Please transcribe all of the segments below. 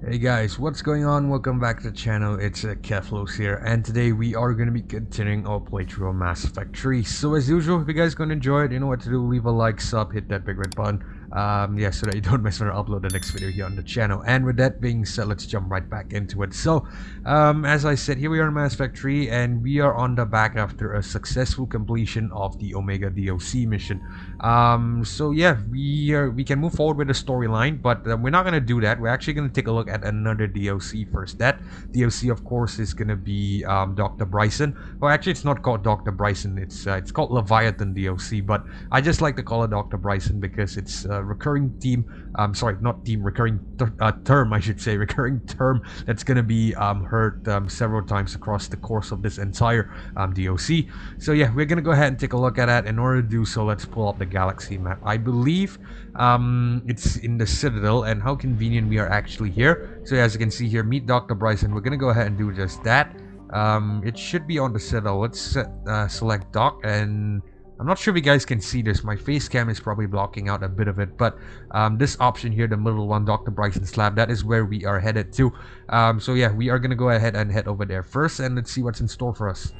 Hey guys, what's going on? Welcome back to the channel. It's Akephalos here, and today we are going to be continuing our playthrough of Mass Effect 3. So as usual, if you guys going to enjoy it, you know what to do. Leave a like, sub, hit that big red button. Yeah, so that you don't miss when I upload the next video here on the channel. And with that being said, let's jump right back into it. So, as I said, here we are in Mass Effect 3, and we are on the back after a successful completion of the Omega DOC mission. So yeah, we can move forward with the storyline, but we're not gonna do that. We're actually gonna take a look at another DOC first. That DOC, of course, is gonna be Dr. Bryson. Well, actually, it's not called Dr. Bryson. It's called Leviathan DOC, but I just like to call it Dr. Bryson because it's a recurring theme. Sorry, not theme, recurring term, I should say, recurring term that's gonna be heard several times across the course of this entire DOC. So yeah, we're gonna go ahead and take a look at that. In order to do so, let's pull up the galaxy map. I believe it's in the Citadel, and how convenient we are actually here. So as you can see here, meet Dr. Bryson. We're gonna go ahead and do just that. It should be on the Citadel. Let's select Doc, and I'm not sure if you guys can see this. My face cam is probably blocking out a bit of it, but this option here, the middle one, Dr. Bryson's lab, that is where we are headed to. So yeah, we are gonna go ahead and head over there first, and let's see what's in store for us.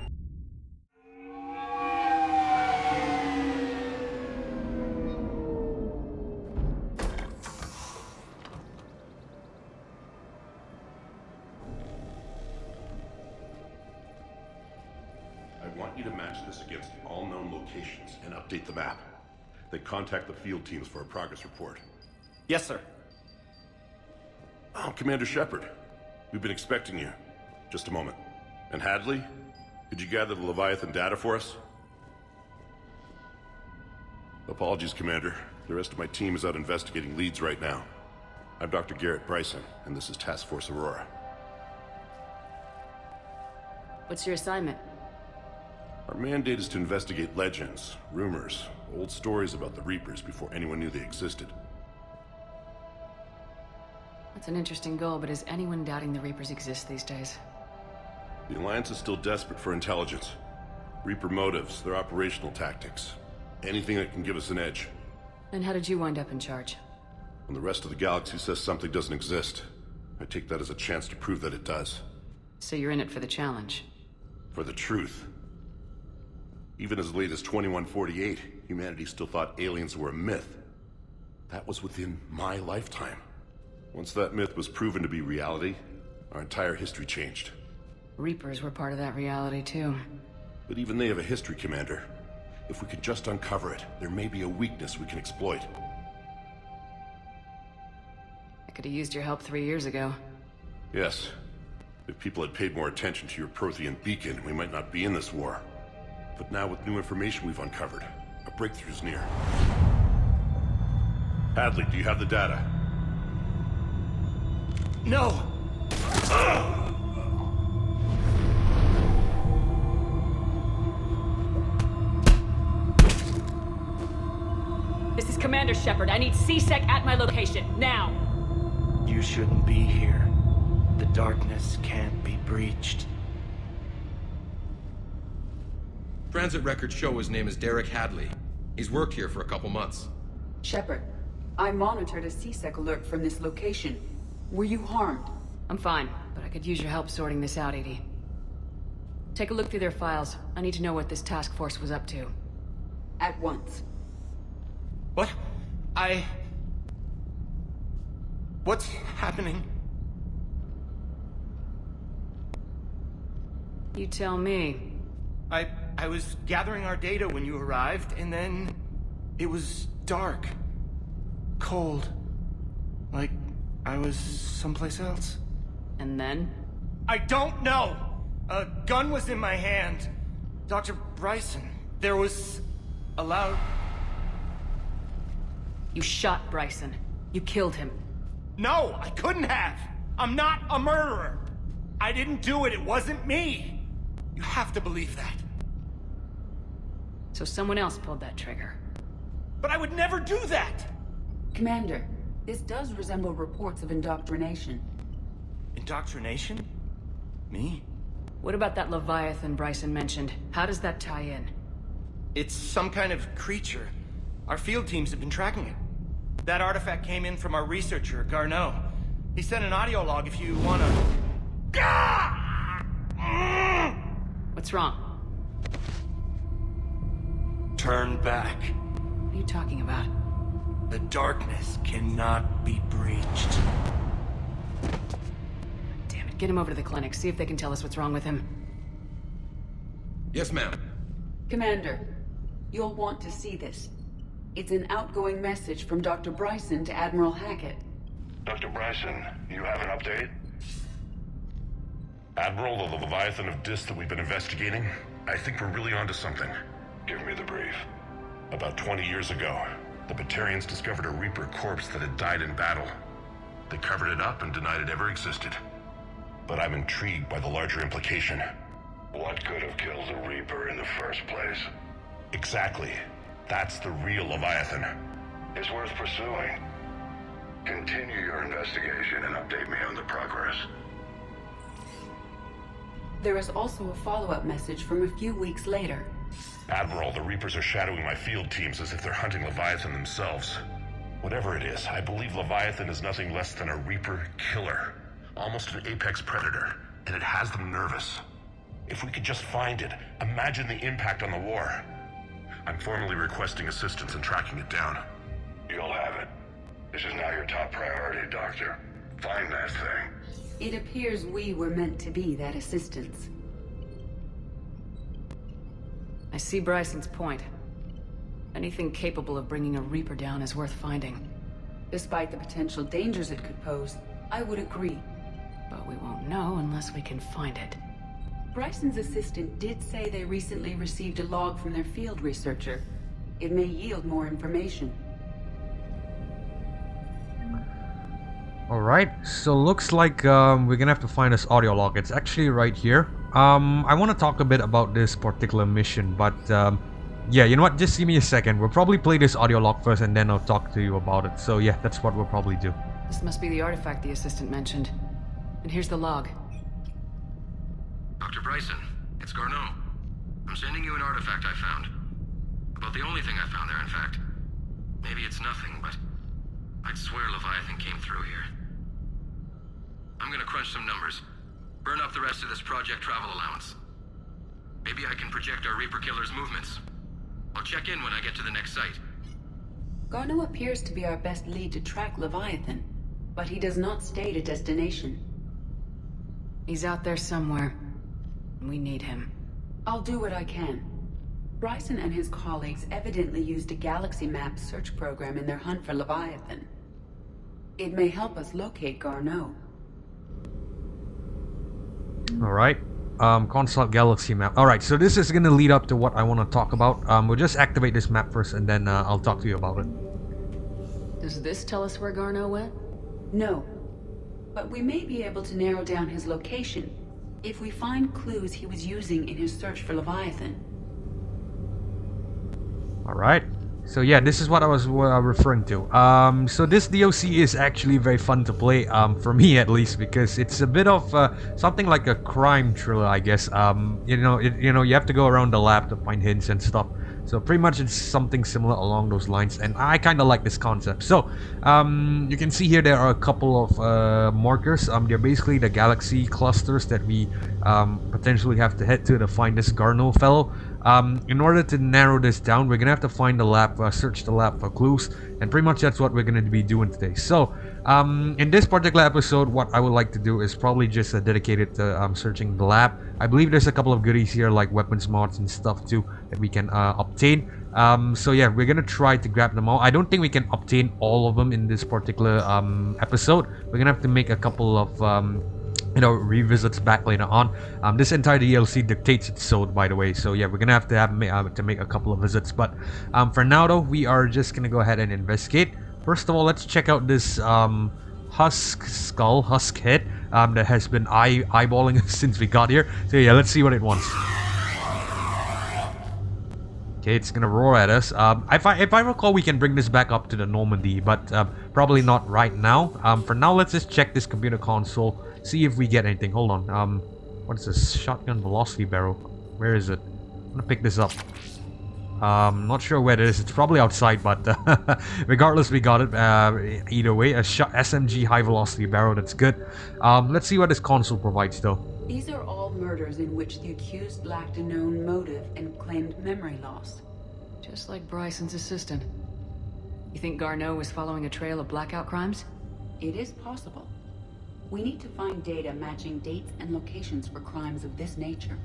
I want you to match this against all known locations and update the map. Then contact the field teams for a progress report. Yes, sir. Oh, Commander Shepard. We've been expecting you. Just a moment. And Hadley? Could you gather the Leviathan data for us? Apologies, Commander. The rest of my team is out investigating leads right now. I'm Dr. Garrett Bryson, and this is Task Force Aurora. What's your assignment? Our mandate is to investigate legends, rumors, old stories about the Reapers before anyone knew they existed. That's an interesting goal, but is anyone doubting the Reapers exist these days? The Alliance is still desperate for intelligence. Reaper motives, their operational tactics. Anything that can give us an edge. And how did you wind up in charge? When the rest of the galaxy says something doesn't exist, I take that as a chance to prove that it does. So you're in it for the challenge? For the truth. Even as late as 2148, humanity still thought aliens were a myth. That was within my lifetime. Once that myth was proven to be reality, our entire history changed. Reapers were part of that reality too. But even they have a history, Commander. If we could just uncover it, there may be a weakness we can exploit. I could have used your help 3 years ago. Yes. If people had paid more attention to your Prothean beacon, we might not be in this war. But now with new information we've uncovered, a breakthrough's near. Hadley, do you have the data? No! This is Commander Shepard. I need C-Sec at my location, now! You shouldn't be here. The darkness can't be breached. Transit records show his name is Derek Hadley. He's worked here for a couple months. Shepard, I monitored a C-Sec alert from this location. Were you harmed? I'm fine, but I could use your help sorting this out, EDI. Take a look through their files. I need to know what this task force was up to. At once. What? What's happening? You tell me. I was gathering our data when you arrived, and then it was dark. Cold. Like I was someplace else. And then? I don't know! A gun was in my hand. Dr. Bryson, there was a loud... You shot Bryson. You killed him. No, I couldn't have! I'm not a murderer! I didn't do it, it wasn't me! You have to believe that. So someone else pulled that trigger. But I would never do that! Commander, this does resemble reports of indoctrination. Indoctrination? Me? What about that Leviathan Bryson mentioned? How does that tie in? It's some kind of creature. Our field teams have been tracking it. That artifact came in from our researcher, Garneau. He sent an audio log if you wanna... What's wrong? Turn back. What are you talking about? The darkness cannot be breached. Damn it, get him over to the clinic. See if they can tell us what's wrong with him. Yes, ma'am. Commander, you'll want to see this. It's an outgoing message from Dr. Bryson to Admiral Hackett. Dr. Bryson, you have an update? Admiral, the Leviathan of Dis that we've been investigating, I think we're really onto something. Give me the brief. About 20 years ago, the Batarians discovered a Reaper corpse that had died in battle. They covered it up and denied it ever existed. But I'm intrigued by the larger implication. What could have killed the Reaper in the first place? Exactly. That's the real Leviathan. It's worth pursuing. Continue your investigation and update me on the progress. There is also a follow-up message from a few weeks later. Admiral, the Reapers are shadowing my field teams as if they're hunting Leviathan themselves. Whatever it is, I believe Leviathan is nothing less than a Reaper killer. Almost an apex predator, and it has them nervous. If we could just find it, imagine the impact on the war. I'm formally requesting assistance in tracking it down. You'll have it. This is now your top priority, Doctor. Find that thing. It appears we were meant to be that assistance. I see Bryson's point. Anything capable of bringing a Reaper down is worth finding. Despite the potential dangers it could pose, I would agree. But we won't know unless we can find it. Bryson's assistant did say they recently received a log from their field researcher. It may yield more information. Alright, so looks like we're gonna have to find this audio log. It's actually right here. I want to talk a bit about this particular mission, but yeah, you know what, just give me a second. We'll probably play this audio log first and then I'll talk to you about it. So yeah, that's what we'll probably do. This must be the artifact the assistant mentioned. And here's the log. Dr. Bryson, it's Garneau. I'm sending you an artifact I found. About the only thing I found there, in fact. Maybe it's nothing, but I'd swear Leviathan came through here. I'm gonna crunch some numbers. Burn up the rest of this project travel allowance. Maybe I can project our Reaper killer's movements. I'll check in when I get to the next site. Garneau appears to be our best lead to track Leviathan, but he does not state a destination. He's out there somewhere. We need him. I'll do what I can. Bryson and his colleagues evidently used a galaxy map search program in their hunt for Leviathan. It may help us locate Garneau. Alright, consult galaxy map. Alright, so this is gonna lead up to what I want to talk about. We'll just activate this map first and then I'll talk to you about it. Does this tell us where Garneau went? No, but we may be able to narrow down his location if we find clues he was using in his search for Leviathan. Alright, so yeah, this is what I was referring to. So this DLC is actually very fun to play, for me at least, because it's a bit of something like a crime thriller, I guess. You know, you have to go around the lab to find hints and stuff. So pretty much it's something similar along those lines, and I kind of like this concept. So you can see here there are a couple of markers. They're basically the galaxy clusters that we potentially have to head to find this Garneau fellow. In order to narrow this down, we're gonna have to find the lab, search the lab for clues, and pretty much that's what we're gonna be doing today. So in this particular episode, what I would like to do is probably just dedicated to searching the lab. I believe there's a couple of goodies here like weapons mods and stuff too that we can obtain. So yeah, we're gonna try to grab them all. I don't think we can obtain all of them in this particular episode. We're gonna have to make a couple of you know, revisits back later on. This entire DLC dictates it so, by the way. So yeah, we're gonna have to make a couple of visits. But for now though, we are just gonna go ahead and investigate. First of all, let's check out this husk head that has been eyeballing us since we got here. So yeah, let's see what it wants. Okay, it's gonna roar at us. If I recall, we can bring this back up to the Normandy, but probably not right now. For now, let's just check this computer console, see if we get anything. Hold on. What is this? Shotgun velocity barrel. Where is it? I'm gonna pick this up. Not sure where it is. It's probably outside, but regardless, we got it. Either way, a SMG high velocity barrel. That's good. Let's see what this console provides, though. These are all murders in which the accused lacked a known motive and claimed memory loss. Just like Bryson's assistant. You think Garneau was following a trail of blackout crimes? It is possible. We need to find data matching dates and locations for crimes of this nature.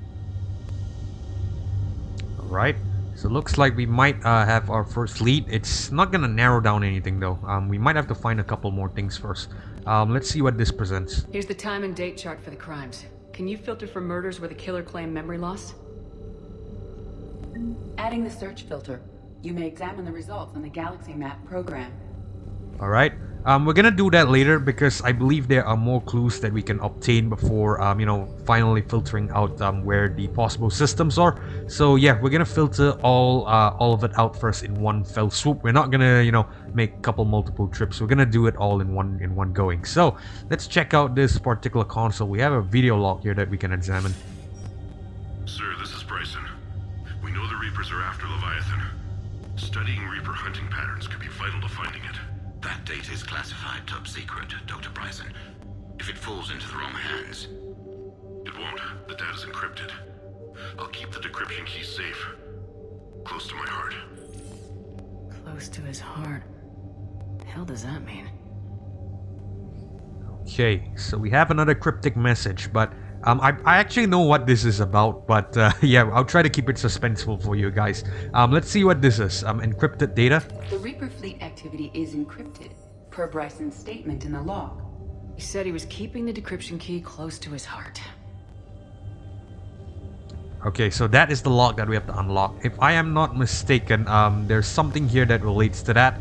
Alright. So looks like we might have our first lead. It's not gonna narrow down anything though. We might have to find a couple more things first. Let's see what this presents. Here's the time and date chart for the crimes. Can you filter for murders where the killer claimed memory loss? Adding the search filter, you may examine the results on the Galaxy Map program. Alright. We're gonna do that later because I believe there are more clues that we can obtain before, you know, finally filtering out where the possible systems are. So yeah, we're gonna filter all of it out first in one fell swoop. We're not gonna, you know, make multiple trips. We're gonna do it all in one going. So let's check out this particular console. We have a video log here that we can examine. Sir, this is Bryson. We know the Reapers are after Leviathan. Studying Reaper hunting patterns could be vital to finding it. That data is classified top secret, Dr. Bryson. If it falls into the wrong hands... It won't. The data's encrypted. I'll keep the decryption key safe. Close to my heart. Close to his heart. The hell does that mean? Okay, so we have another cryptic message, but I actually know what this is about, but yeah, I'll try to keep it suspenseful for you guys. Let's see what this is. Encrypted data. The Reaper fleet activity is encrypted, per Bryson's statement in the log. He said he was keeping the decryption key close to his heart. Okay, so that is the log that we have to unlock. If I am not mistaken, there's something here that relates to that.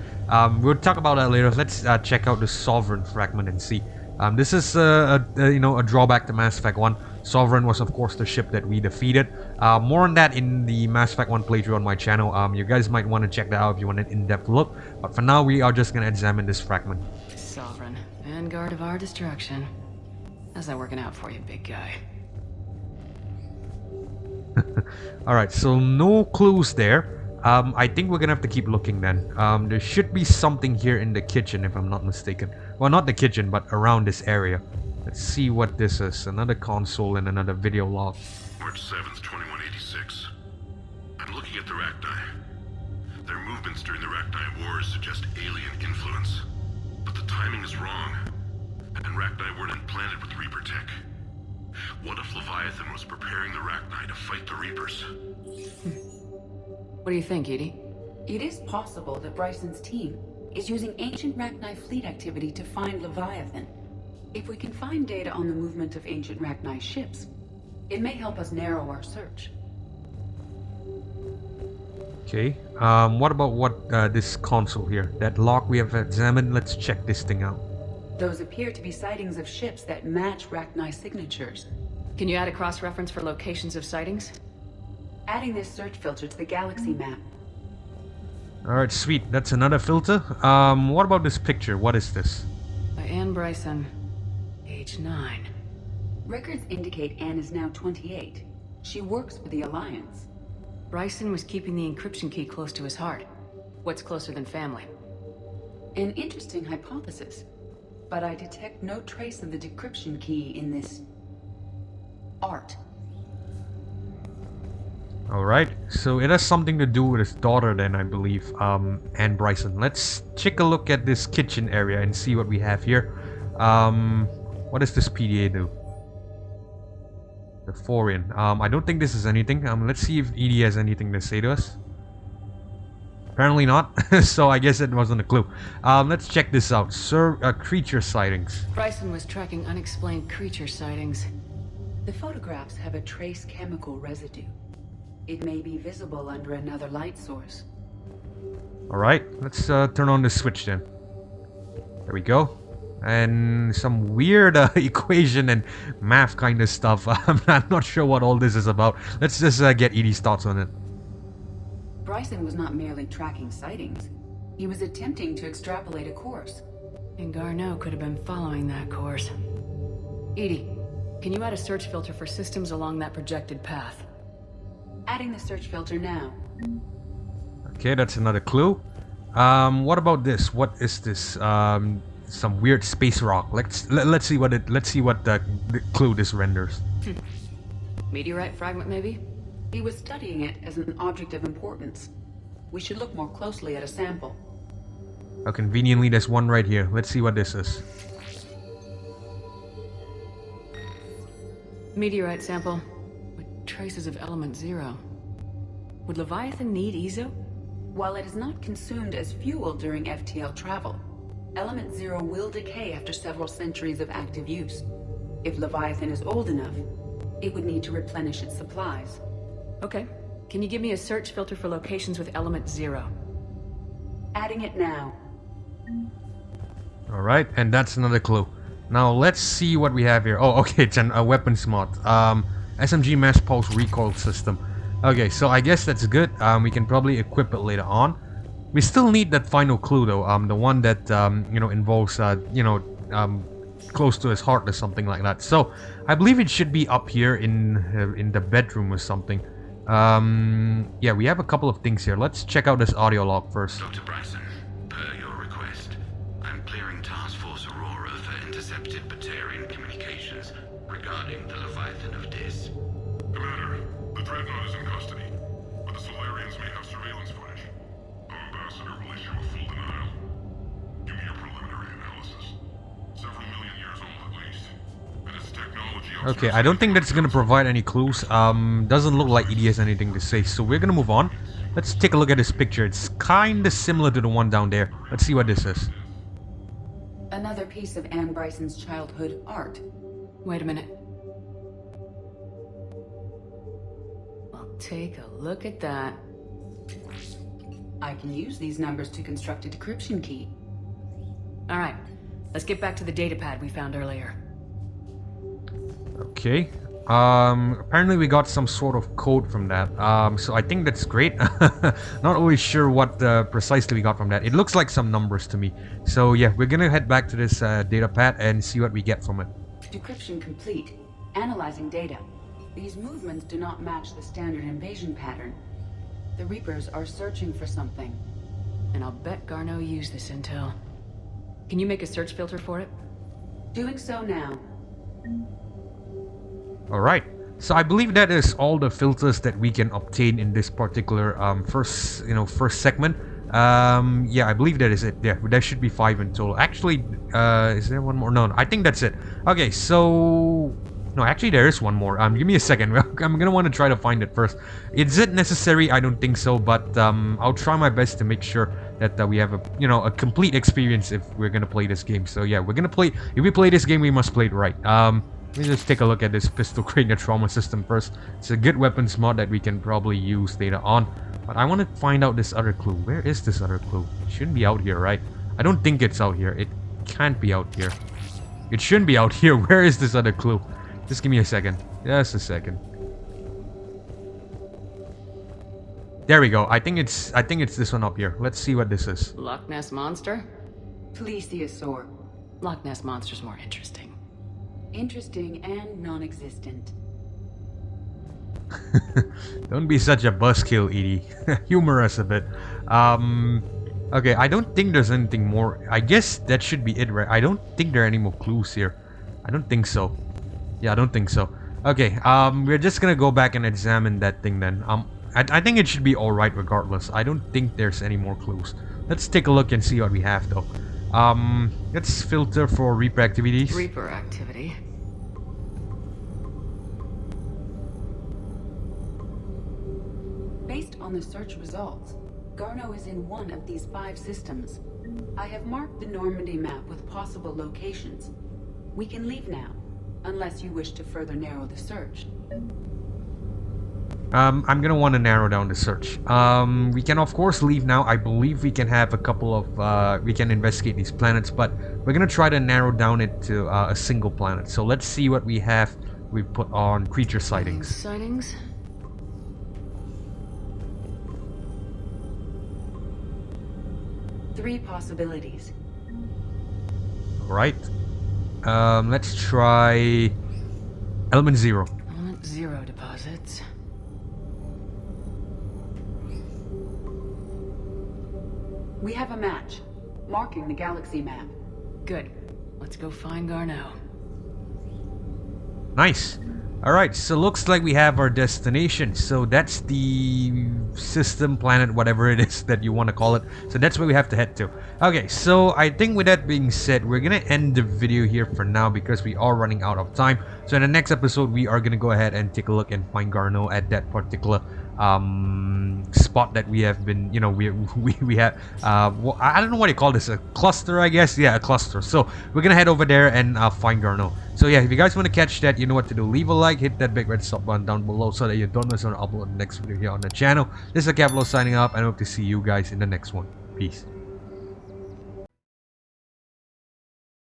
We'll talk about that later. Let's check out the Sovereign fragment and see. This is you know, a drawback to Mass Effect 1. Sovereign was of course the ship that we defeated. More on that in the Mass Effect 1 playthrough on my channel. You guys might want to check that out if you want an in-depth look. But for now, we are just gonna examine this fragment. Sovereign, vanguard of our destruction. How's that working out for you, big guy? Alright, so no clues there. I think we're gonna have to keep looking then. There should be something here in the kitchen if I'm not mistaken. Well, not the kitchen, but around this area. Let's see what this is. Another console and another video log. March 7th, 2186. I'm looking at the Rachni. Their movements during the Rachni Wars suggest alien influence. But the timing is wrong. And Rachni weren't implanted with Reaper tech. What if Leviathan was preparing the Rachni to fight the Reapers? What do you think, Edie? It is possible that Bryson's team is using ancient Rachni fleet activity to find Leviathan. If we can find data on the movement of ancient Rachni ships, it may help us narrow our search. Okay, what about this console here? That log we have examined, let's check this thing out. Those appear to be sightings of ships that match Rachni signatures. Can you add a cross-reference for locations of sightings? Adding this search filter to the Galaxy Map. Alright, sweet. That's another filter. What about this picture? What is this? By Anne Bryson, age 9. Records indicate Anne is now 28. She works for the Alliance. Bryson was keeping the encryption key close to his heart. What's closer than family? An interesting hypothesis, but I detect no trace of the decryption key in this art. Alright, so it has something to do with his daughter then, I believe, Anne Bryson. Let's take a look at this kitchen area and see what we have here. What does this PDA do? The Thorian. I don't think this is anything. Let's see if Edie has anything to say to us. Apparently not, so I guess it wasn't a clue. Let's check this out. Creature sightings. Bryson was tracking unexplained creature sightings. The photographs have a trace chemical residue. It may be visible under another light source. Alright, let's turn on the switch then. There we go. And some weird equation and math kind of stuff. I'm not sure what all this is about. Let's just get Edie's thoughts on it. Bryson was not merely tracking sightings. He was attempting to extrapolate a course. And Garneau could have been following that course. Edie, can you add a search filter for systems along that projected path? Adding the search filter now. Okay, that's another clue. What about this? What is this? Some weird space rock. Let's see what the clue this renders. Meteorite fragment, maybe? He was studying it as an object of importance. We should look more closely at a sample. Oh, conveniently, there's one right here. Let's see what this is. Meteorite sample with traces of element 0. Would Leviathan need EZO? While it is not consumed as fuel during FTL travel, element 0 will decay after several centuries of active use. If Leviathan is old enough, it would need to replenish its supplies. Okay. Can you give me a search filter for locations with element 0? Adding it now. Alright, and that's another clue. Now let's see what we have here. Oh, okay, it's a weapons mod. SMG mass pulse recoil system. Okay, so I guess that's good. We can probably equip it later on. We still need that final clue though. The one that you know, involves close to his heart or something like that. So I believe it should be up here in the bedroom or something. Yeah, we have a couple of things here. Let's check out this audio log first. Dr. Bryson, per your request, I'm clearing Task Force Aurora for intercepted Batarian communications regarding the Leviathan of Dis. Commander, the Dreadnought is in custody, but the Solarians may have surveillance footage. Our ambassador will issue a full denial. Give me a preliminary analysis. Several million years old at least. And its technology... Okay, I don't think that's gonna provide any clues. Doesn't look like ED has anything to say, so we're gonna move on. Let's take a look at this picture. It's kinda similar to the one down there. Let's see what this is. Another piece of Anne Bryson's childhood art. Wait a minute. Well, take a look at that. I can use these numbers to construct a decryption key. Alright, let's get back to the datapad we found earlier. Okay. Apparently we got some sort of code from that. So I think that's great. Not really sure what precisely we got from that. It looks like some numbers to me. So yeah, we're gonna head back to this datapad and see what we get from it. Decryption complete. Analyzing data. These movements do not match the standard invasion pattern. The Reapers are searching for something. And I'll bet Garneau used this intel. Can you make a search filter for it? Doing so now. Alright, so I believe that is all the filters that we can obtain in this particular first segment. Yeah, I believe that is it. Yeah, there should be 5 in total. Actually, is there one more? No, I think that's it. Okay, so... No, actually there is one more. Give me a second. I'm gonna want to try to find it first. Is it necessary? I don't think so, but I'll try my best to make sure that we have a complete experience if we're gonna play this game. So yeah, we're gonna play... If we play this game, we must play it right. Let me just take a look at this pistol cranial trauma system first. It's a good weapons mod that we can probably use later on. But I want to find out this other clue. Where is this other clue? It shouldn't be out here, right? I don't think it's out here. It can't be out here. It shouldn't be out here. Where is this other clue? Just give me a second. Just a second. There we go. I think it's this one up here. Let's see what this is. Loch Ness Monster? Plesiosaur. Loch Ness Monster's more interesting. Interesting and non-existent. Don't be such a buzzkill, Edie. Humor us a bit. Okay, I don't think there's anything more. I guess that should be it, right? I don't think there are any more clues here. I don't think so. Yeah, I don't think so. Okay, we're just gonna go back and examine that thing then. I think it should be alright regardless. I don't think there's any more clues. Let's take a look and see what we have though. Let's filter for Reaper activities. Reaper activity. Based on the search results, Garneau is in one of these 5 systems. I have marked the Normandy map with possible locations. We can leave now, unless you wish to further narrow the search. I'm gonna want to narrow down the search. We can of course leave now. I believe we can have a couple of we can investigate these planets, but we're gonna try to narrow down it to a single planet. So let's see what we have. We put on creature sightings. Sightings? Three possibilities. Alright. Let's try element 0. Element 0 deposits. We have a match, marking the galaxy map. Good. Let's go find Garneau. Nice. Alright, so looks like we have our destination. So that's the system, planet, whatever it is that you want to call it. So that's where we have to head to. Okay, so I think with that being said, we're gonna end the video here for now because we are running out of time. So in the next episode, we are gonna go ahead and take a look and find Garneau at that particular spot that we have been, you know, we have well, I don't know what you call this, a cluster, I guess. Yeah, a cluster. So we're gonna head over there and find Garneau. So yeah, if you guys want to catch that, you know what to do. Leave a like, hit that big red sub button down below so that you don't miss when I upload the next video here on the channel. This is Akephalos signing up, and I hope to see you guys in the next one. Peace.